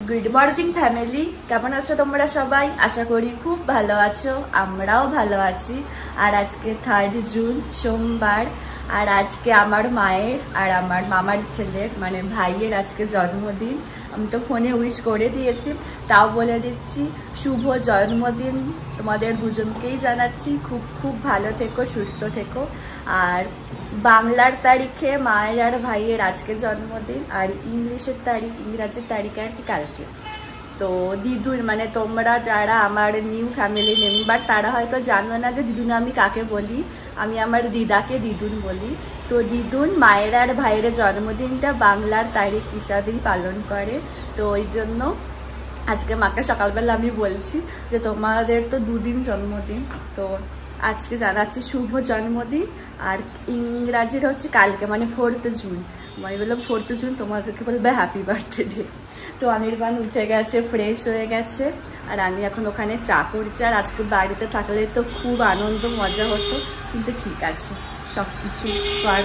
Good morning family, কেমন আছো তোমরা সবাই? আশা করি খুব ভালো আছো, আমরাও ভালো আছি। আর আজকে 3 জুন সোমবার, আর আজকে আমার মায়ের আর আমার মামার ছেলের মানে ভাইয়ের আজকে জন্মদিন। আমি তো ফোনে উইশ করে দিয়েছি, তাও বলে দিচ্ছি শুভ জন্মদিন তোমাদের দুজনকেই জানাচ্ছি। খুব খুব ভালো থেকো, সুস্থ থেকো। আর বাংলার তারিখে মায়ের আর ভাইয়ের আজকে জন্মদিন, আর ইংরাজির তারিখে আর কি কালকে। তো দিদুন মানে তোমরা যারা আমার নিউ ফ্যামিলি মেম্বার তারা হয়তো জানো না যে দিদুন আমি কাকে বলি। আমি আমার দিদাকে দিদুন বলি। তো দিদুন মায়ের আর ভাইয়ের জন্মদিনটা বাংলার তারিখ হিসাবেই পালন করে। তো ওই জন্য আজকে মাকে সকালবেলা আমি বলছি যে তোমাদের তো দুদিন জন্মদিন, তো আজকে জানাচ্ছি শুভ জন্মদিন। আর ইংরাজির হচ্ছে কালকে মানে 4 জুন। আমি বললাম 4 জুন তোমাদেরকে বলবে হ্যাপি বার্থডে। তো অনির্বাণ উঠে গেছে, ফ্রেশ হয়ে গেছে, আর আমি এখন ওখানে চা করছি। আর আজকে বাড়িতে থাকলে তো খুব আনন্দ মজা হতো, কিন্তু ঠিক আছে, সব কিছু আর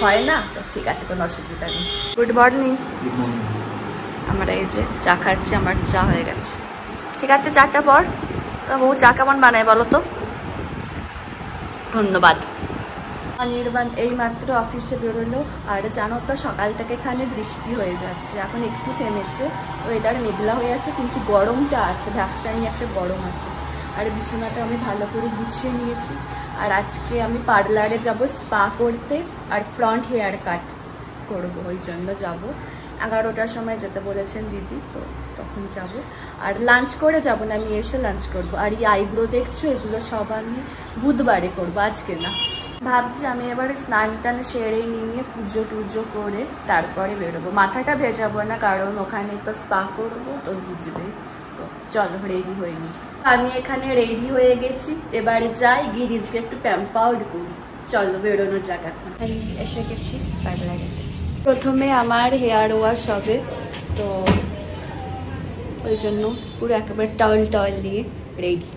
হয় না, তো ঠিক আছে, কোনো অসুবিধা নেই। Good morning. আমরা এই যে চা খাচ্ছি, আমার চা হয়ে গেছে। ঠিক আছে, চাটা পর তো বউ চা কেমন বানায় বলো তো? ধন্যবাদ। অনির্বাণ এই মাত্র অফিসে বেরোলো। আর জানো তো সকাল থেকে এখানে বৃষ্টি হয়ে যাচ্ছে, এখন একটু থেমেছে, ওয়েদার মেঘলা হয়ে আছে, কিন্তু গরমটা আছে, ভ্যাকসানি একটা গরম আছে। আর বিছানাটা আমি ভালো করে গুছিয়ে নিয়েছি। আর আজকে আমি পার্লারে যাব স্পা করতে, আর ফ্রন্ট হেয়ার কাট করবো, ওই জন্য যাবো। 11টার সময় যেতে বলেছেন দিদি, তো তখন যাব। আর লাঞ্চ করে যাব না, আমি এসে লাঞ্চ করব। আর এই আইব্রো দেখছো, এগুলো সব আমি বুধবারে করবো, আজকে না। ভাবছি আমি এবারে স্নান টান সেরে নিয়ে পুজো টুজো করে তারপরে বেরোবো। মাথাটা ভেজাবো না, কারণ ওখানে তো স্পা করবো, তো ভিজবে। তো চলো রেডি হয়ে নি। আমি এখানে রেডি হয়ে গেছি, এবারে যাই গিয়ে নিজকে একটু প্যাম্পাউড করি। চলো বেরোনো যাক। এখন আমি এসে গেছি পার্লারে। প্রথমে আমার হেয়ার ওয়াশ হবে, তো ওই জন্য পুরো একেবারে টাওয়েল দিয়ে রেডি।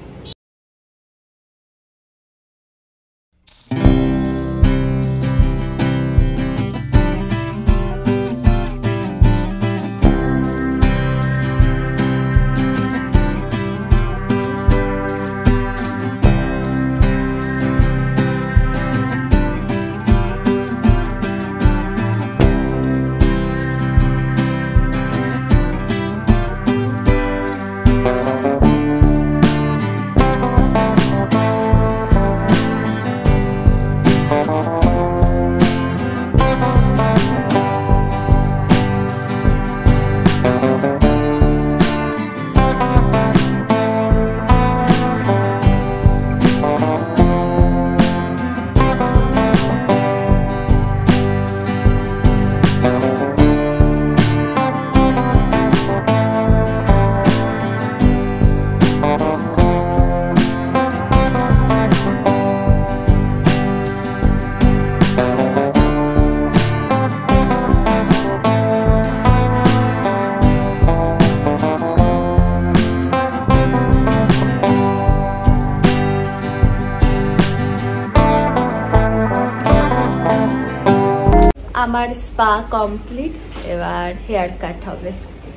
আমার স্পা কমপ্লিট, এবার হেয়ার কাট হবে।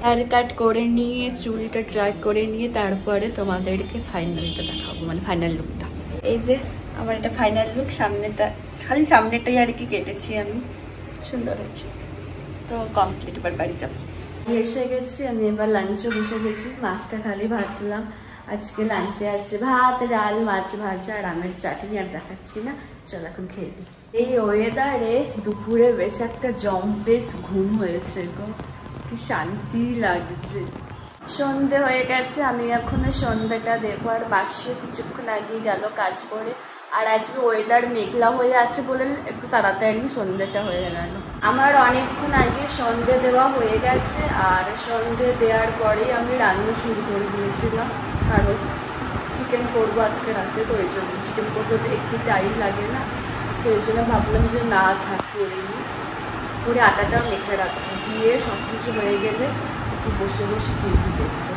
হেয়ার কাট করে নিয়ে চুলটা ড্রাই করে নিয়ে তারপরে তোমাদেরকে ফাইনালটা দেখাবো, মানে ফাইনাল লুকটা। এই যে আমার এটা ফাইনাল লুক। সামনেটা খালি সামনেটাই আর কি কেটেছি আমি, সুন্দর হচ্ছে। তো কমপ্লিট, এবার বাড়ি যাবো। এসে গেছি আমি, এবার লাঞ্চে বসে গেছি। মাছটা খালি ভাজলাম। আজকে লাঞ্চে আছে ভাত, ডাল, মাছ ভাজা আর আমের চাটনি। আর দেখাচ্ছি না, চল এখন খেয়ে দিই। এই ওয়েদারে দুপুরে বেশ একটা জম্পেস ঘুম হয়েছে গো, কি শান্তি লাগছে। সন্ধে হয়ে গেছে, আমি এখনো সন্ধ্যেটা দেবো। আর মাসিও কিছুক্ষণ আগেই গেল কাজ করে। আর আজকে ওয়েদার মেঘলা হয়ে আছে বলে একটু তাড়াতাড়ি সন্ধ্যেটা হয়ে গেল। আমার অনেকক্ষণ আগে সন্ধে দেওয়া হয়ে গেছে, আর সন্ধে দেওয়ার পরেই আমি রান্না শুরু করে দিয়েছিলাম, কারণ চিকেন করবো আজকে রাতে। তো ওই জন্য চিকেন করতে একটু টাইম লাগে না, তো এই জন্য ভাবলাম যে না থাক করে নিই, করে আটাটা মেখে রাখবো। দিয়ে সব কিছু হয়ে গেলে একটু বসে বসে টিভি দেখবো।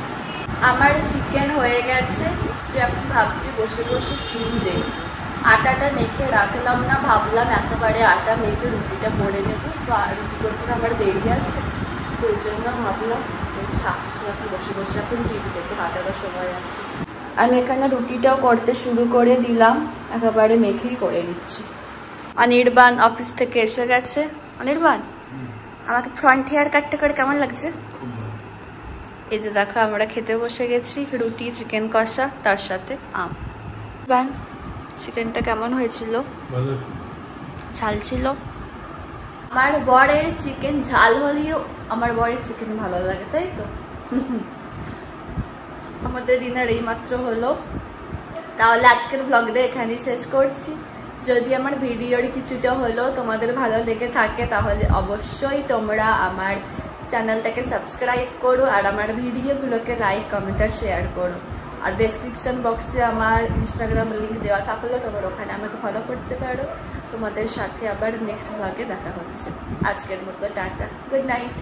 আমার চিকেন হয়ে গেছে, তো এখন ভাবছি বসে বসে টিভি দেখবো। আটাটা মেখে রাখলাম না, ভাবলাম একেবারে আটা মেখে রুটিটা করে নেবো। তো রুটি করতে আমার দেরি আছে, তো এই জন্য ভাবলাম যে থাক বসে বসে এখন টিভি দেখে হাঁটারও সময় আছে। আমি এখানে রুটিটাও করতে শুরু করে দিলাম, একেবারে মেখেই করে নিচ্ছি। অনির্বাণ অফিস থেকে এসে গেছে। অনির্বাণ, আমাকে ফ্রন্ট হেয়ার কাটটা করে কেমন লাগছে? এই যে দেখো আমরা খেতে বসে গেছি, রুটি চিকেন কষা তার সাথে আম। বান, চিকেনটা কেমন হয়েছিল? ঝাল ছিল। আমার বরের চিকেন ঝাল হলেও আমার বরের চিকেন ভালো লাগে, তাই তো? আমাদের ডিনার এইমাত্র হলো। তাহলে আজকের ব্লগটা এখানেই শেষ করছি। যদি আমার ভিডিওর কিছুটা হলো তোমাদের ভালো লেগে থাকে তাহলে অবশ্যই তোমরা আমার চ্যানেলটাকে সাবস্ক্রাইব করো আর আমার ভিডিওগুলোকে লাইক কমেন্ট আর শেয়ার করো। আর ডেসক্রিপশন বক্সে আমার ইনস্টাগ্রাম লিঙ্ক দেওয়া থাকলে তোমরা ওখানে আমাকে ফলো করতে পারো। তোমাদের সাথে আবার নেক্সট ব্লগে দেখা হচ্ছে। আজকের মতো টাটা, গুড নাইট।